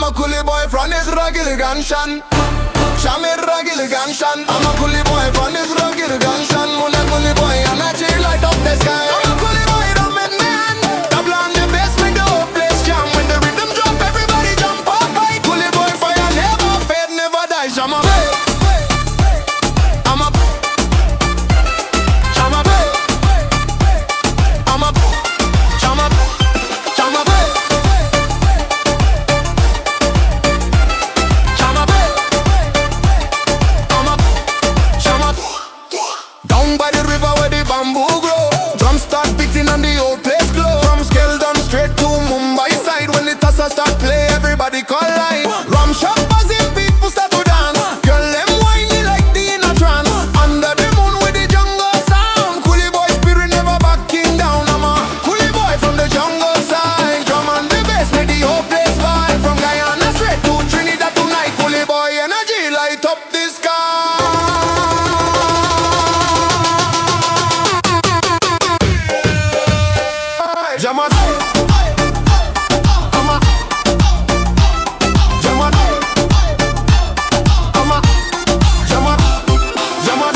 I'm a coolie boy from this rugged Ganshan. Shamir rugged Ganshan. I'm a coolie boy from this rugged Ganshan. Mula coolie boy and I chill light up the sky. I'm a coolie boy, don't make man. Double on the bass, make the whole place jam. When the rhythm drop, everybody jump up. Hey, coolie boy fire never fade, never die. Shama bay. I'm a Shama bay. I'm a Shama Shama bay. Shama bay. I'm a Shama. Down by the river where the bamboo grow, drums start beating and the old place glow. From Skeldon straight to Mumbai side, when the tassa start play, everybody call line. Rum shop buzzing, people start to dance. Girl them whiny like the in a trance. Under the moon with the jungle sound, coolie boy spirit never backing down. I'm a coolie boy from the jungle side. Drum and the bass make the whole place vibe. From Guyana straight to Trinidad tonight, coolie boy energy light up the sky. Jama Ama Jama Ama Jama Jama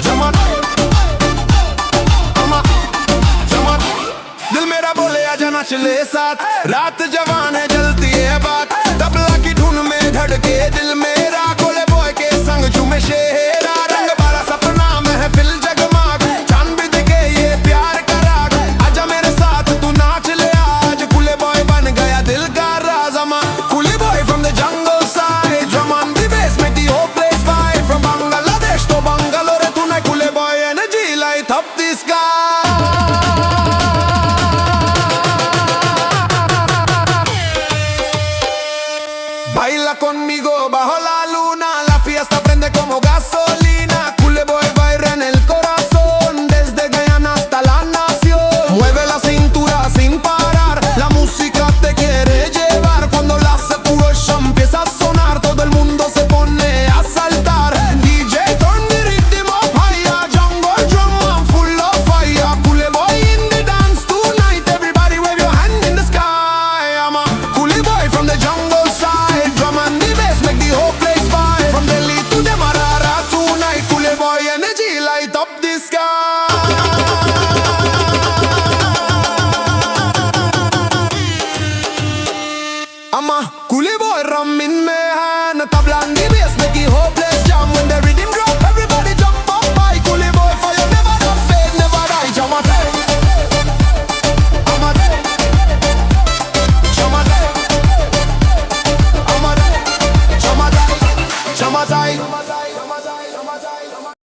Jama Ama Jama दिल मेरा बोले आजा नाच ले साथ रात जवान है जलती है बात तबला की धुन में धड़के दिल मेरा कोले बॉय के संग झूमे शेरा रंग बारा सपना महफिल जगमग चांद भी दिखे ये प्यार का राग आजा मेरे साथ तू नाच ले आज कूले बॉय बन गया दिल का राज I'm a coolie boy from the jungle side drum on the bass make the whole place vibe from Bangladesh to Bangalore tonight coolie boy energy light up the sky. Baila conmigo bajo la